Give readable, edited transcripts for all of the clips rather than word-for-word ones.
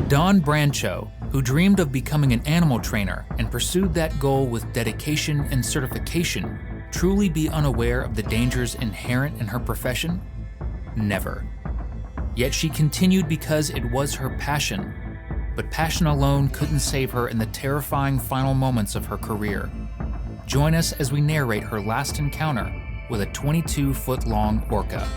Dawn Brancheau, who dreamed of becoming an animal trainer and pursued that goal with dedication and certification, truly be unaware of the dangers inherent in her profession? Never. Yet she continued because it was her passion. But passion alone couldn't save her in the terrifying final moments of her career. Join us as we narrate her last encounter with a 22-foot-long orca.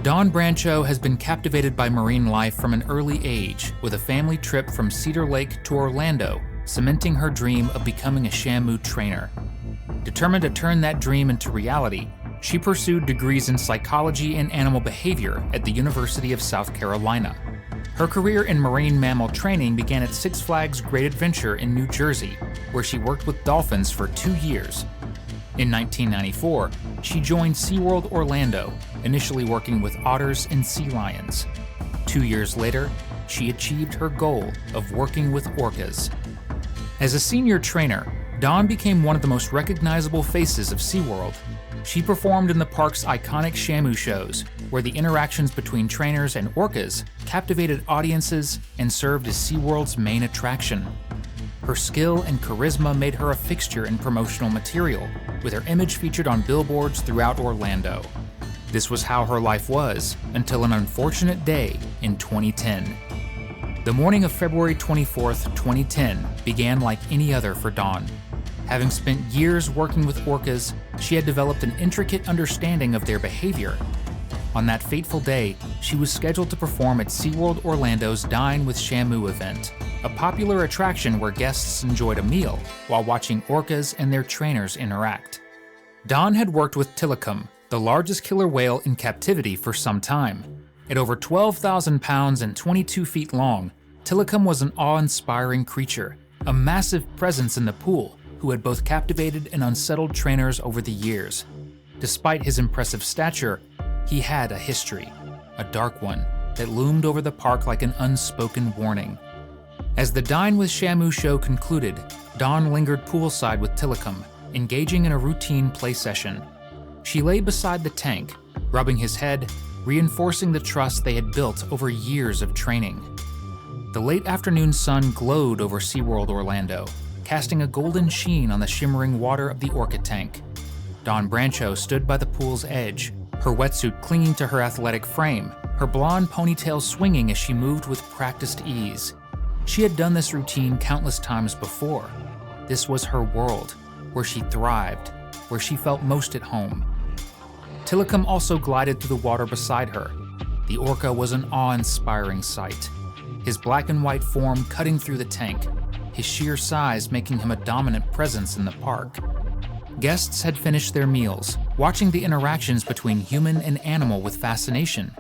Dawn Brancheau has been captivated by marine life from an early age, with a family trip from Cedar Lake to Orlando, cementing her dream of becoming a Shamu trainer. Determined to turn that dream into reality, she pursued degrees in psychology and animal behavior at the University of South Carolina. Her career in marine mammal training began at Six Flags Great Adventure in New Jersey, where she worked with dolphins for 2 years. In 1994, she joined SeaWorld Orlando, initially working with otters and sea lions. 2 years later, she achieved her goal of working with orcas. As a senior trainer, Dawn became one of the most recognizable faces of SeaWorld. She performed in the park's iconic Shamu shows, where the interactions between trainers and orcas captivated audiences and served as SeaWorld's main attraction. Her skill and charisma made her a fixture in promotional material, with her image featured on billboards throughout Orlando. This was how her life was until an unfortunate day in 2010. The morning of February 24th, 2010 began like any other for Dawn. Having spent years working with orcas, she had developed an intricate understanding of their behavior. On that fateful day, she was scheduled to perform at SeaWorld Orlando's Dine with Shamu event, a popular attraction where guests enjoyed a meal while watching orcas and their trainers interact. Dawn had worked with Tilikum, the largest killer whale in captivity, for some time. At over 12,000 pounds and 22 feet long, Tilikum was an awe-inspiring creature, a massive presence in the pool, who had both captivated and unsettled trainers over the years. Despite his impressive stature, he had a history, a dark one, that loomed over the park like an unspoken warning. As the Dine with Shamu show concluded, Dawn lingered poolside with Tilikum, engaging in a routine play session. She lay beside the tank, rubbing his head, reinforcing the trust they had built over years of training. The late afternoon sun glowed over SeaWorld Orlando, casting a golden sheen on the shimmering water of the orca tank. Dawn Brancheau stood by the pool's edge, her wetsuit clinging to her athletic frame, her blonde ponytail swinging as she moved with practiced ease. She had done this routine countless times before. This was her world, where she thrived, where she felt most at home. Tilikum also glided through the water beside her. The orca was an awe-inspiring sight, his black and white form cutting through the tank, his sheer size making him a dominant presence in the park. Guests had finished their meals, watching the interactions between human and animal with fascination.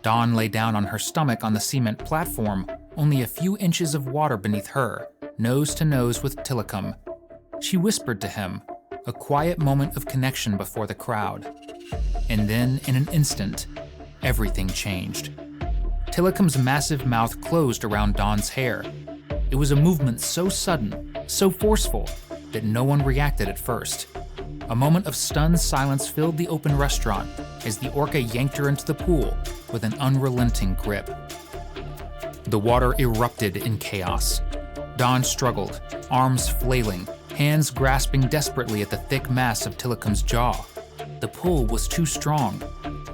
Dawn lay down on her stomach on the cement platform, only a few inches of water beneath her, nose to nose with Tilikum. She whispered to him, a quiet moment of connection before the crowd. And then, in an instant, everything changed. Tilikum's massive mouth closed around Dawn's hair. It was a movement so sudden, so forceful, that no one reacted at first. A moment of stunned silence filled the open restaurant as the orca yanked her into the pool with an unrelenting grip. The water erupted in chaos. Dawn struggled, arms flailing, hands grasping desperately at the thick mass of Tilikum's jaw. The pull was too strong.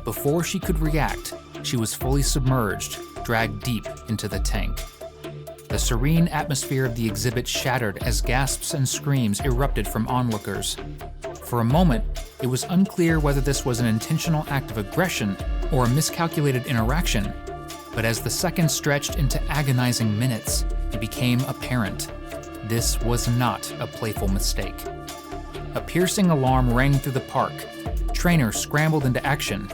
Before she could react, she was fully submerged, dragged deep into the tank. The serene atmosphere of the exhibit shattered as gasps and screams erupted from onlookers. For a moment, it was unclear whether this was an intentional act of aggression or a miscalculated interaction, but as the seconds stretched into agonizing minutes, it became apparent. This was not a playful mistake. A piercing alarm rang through the park. Trainers scrambled into action.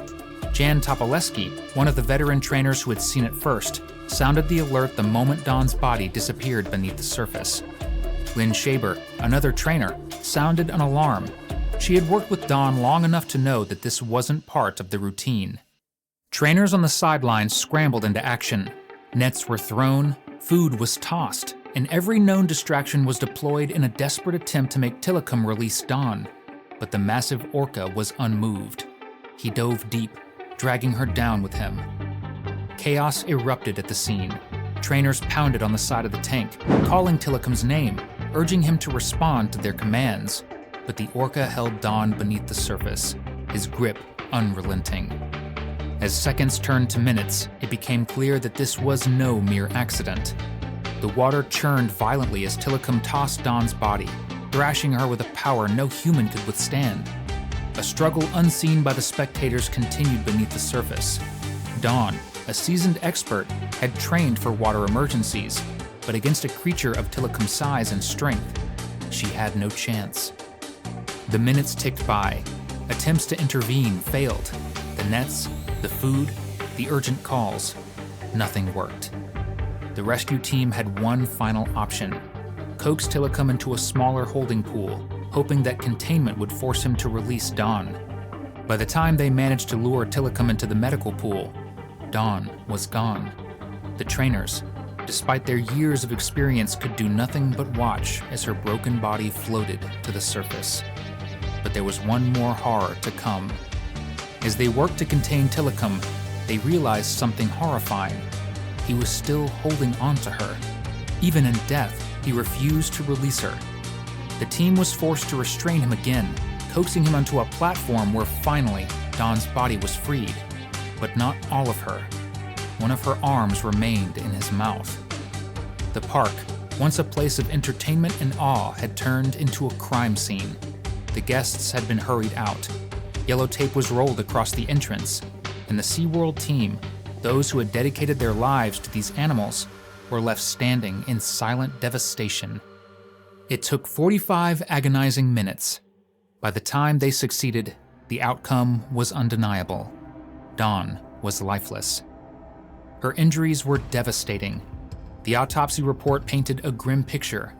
Jan Topolewski, one of the veteran trainers who had seen it first, sounded the alert the moment Dawn's body disappeared beneath the surface. Lynn Shaber, another trainer, sounded an alarm. She had worked with Dawn long enough to know that this wasn't part of the routine. Trainers on the sidelines scrambled into action. Nets were thrown, food was tossed, and every known distraction was deployed in a desperate attempt to make Tilikum release Dawn. But the massive orca was unmoved. He dove deep, dragging her down with him. Chaos erupted at the scene. Trainers pounded on the side of the tank, calling Tilikum's name, urging him to respond to their commands. But the orca held Dawn beneath the surface, his grip unrelenting. As seconds turned to minutes, it became clear that this was no mere accident. The water churned violently as Tilikum tossed Dawn's body, thrashing her with a power no human could withstand. A struggle unseen by the spectators continued beneath the surface. Dawn, a seasoned expert, had trained for water emergencies, but against a creature of Tilikum's size and strength, she had no chance. The minutes ticked by. Attempts to intervene failed. The nets, the food, the urgent calls. Nothing worked. The rescue team had one final option: coax Tilikum into a smaller holding pool, hoping that containment would force him to release Dawn. By the time they managed to lure Tilikum into the medical pool, Dawn was gone. The trainers, despite their years of experience, could do nothing but watch as her broken body floated to the surface. But there was one more horror to come. As they worked to contain Tilikum, they realized something horrifying. He was still holding on to her. Even in death, he refused to release her. The team was forced to restrain him again, coaxing him onto a platform where finally Dawn's body was freed. But not all of her. One of her arms remained in his mouth. The park, once a place of entertainment and awe, had turned into a crime scene. The guests had been hurried out. Yellow tape was rolled across the entrance, and the SeaWorld team, those who had dedicated their lives to these animals, were left standing in silent devastation. It took 45 agonizing minutes. By the time they succeeded, the outcome was undeniable. Dawn was lifeless. Her injuries were devastating. The autopsy report painted a grim picture.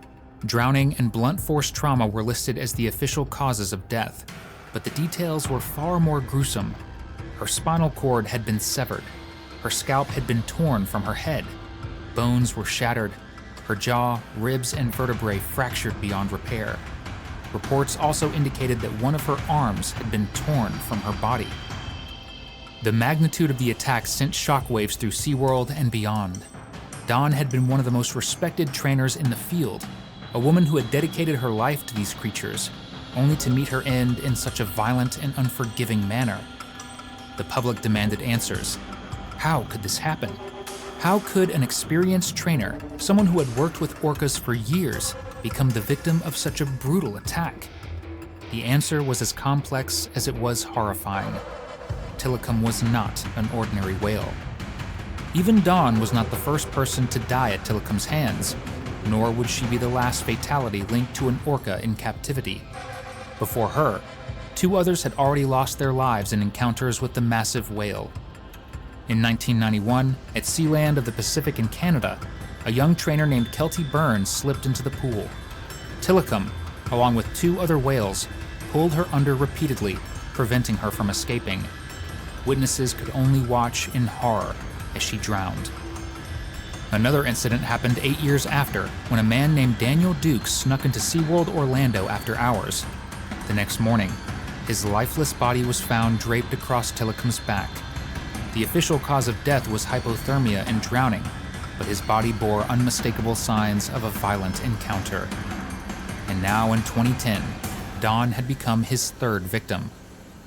Drowning and blunt force trauma were listed as the official causes of death, but the details were far more gruesome. Her spinal cord had been severed. Her scalp had been torn from her head. Bones were shattered. Her jaw, ribs, and vertebrae fractured beyond repair. Reports also indicated that one of her arms had been torn from her body. The magnitude of the attack sent shockwaves through SeaWorld and beyond. Dawn had been one of the most respected trainers in the field, a woman who had dedicated her life to these creatures, only to meet her end in such a violent and unforgiving manner. The public demanded answers. How could this happen? How could an experienced trainer, someone who had worked with orcas for years, become the victim of such a brutal attack? The answer was as complex as it was horrifying. Tilikum was not an ordinary whale. Even Dawn was not the first person to die at Tilikum's hands, nor would she be the last fatality linked to an orca in captivity. Before her, 2 others had already lost their lives in encounters with the massive whale. In 1991, at Sealand of the Pacific in Canada, a young trainer named Kelty Burns slipped into the pool. Tilikum, along with 2 other whales, pulled her under repeatedly, preventing her from escaping. Witnesses could only watch in horror as she drowned. Another incident happened 8 years after, when a man named Daniel Dukes snuck into SeaWorld Orlando after hours. The next morning, his lifeless body was found draped across Tilikum's back. The official cause of death was hypothermia and drowning, but his body bore unmistakable signs of a violent encounter. And now in 2010, Dawn had become his 3rd victim.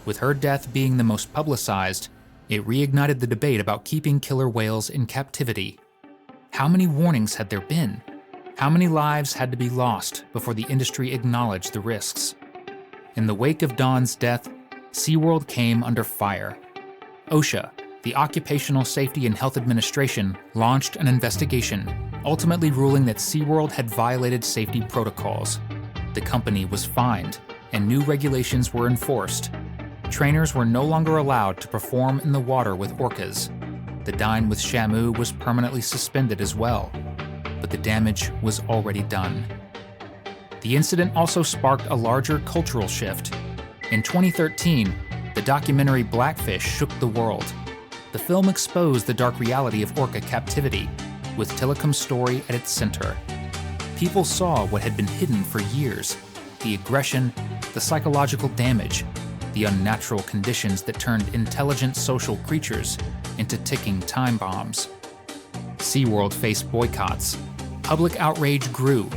With her death being the most publicized, it reignited the debate about keeping killer whales in captivity. How many warnings had there been? How many lives had to be lost before the industry acknowledged the risks? In the wake of Dawn's death, SeaWorld came under fire. OSHA, the Occupational Safety and Health Administration, launched an investigation, ultimately ruling that SeaWorld had violated safety protocols. The company was fined, and new regulations were enforced. Trainers were no longer allowed to perform in the water with orcas. The Dine with Shamu was permanently suspended as well, but the damage was already done. The incident also sparked a larger cultural shift. In 2013, the documentary Blackfish shook the world. The film exposed the dark reality of orca captivity, with Tilikum's story at its center. People saw what had been hidden for years: the aggression, the psychological damage, the unnatural conditions that turned intelligent social creatures into ticking time bombs. SeaWorld faced boycotts. Public outrage grew.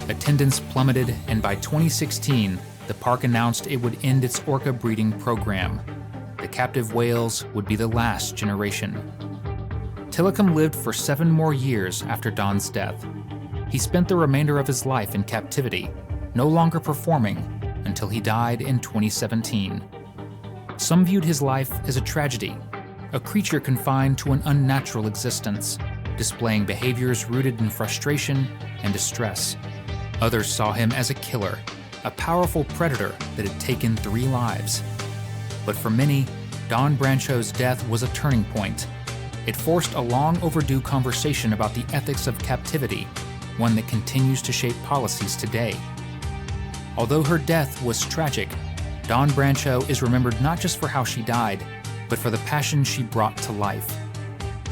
Attendance plummeted, and by 2016, the park announced it would end its orca breeding program. The captive whales would be the last generation. Tilikum lived for 7 more years after Dawn's death. He spent the remainder of his life in captivity, no longer performing, until he died in 2017. Some viewed his life as a tragedy, a creature confined to an unnatural existence, displaying behaviors rooted in frustration and distress. Others saw him as a killer, a powerful predator that had taken 3 lives. But for many, Dawn Brancheau's death was a turning point. It forced a long overdue conversation about the ethics of captivity, one that continues to shape policies today. Although her death was tragic, Dawn Brancheau is remembered not just for how she died, but for the passion she brought to life.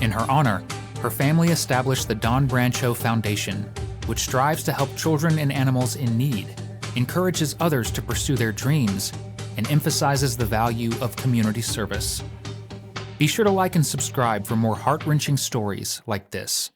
In her honor, her family established the Dawn Brancheau Foundation, which strives to help children and animals in need, encourages others to pursue their dreams, and emphasizes the value of community service. Be sure to like and subscribe for more heart-wrenching stories like this.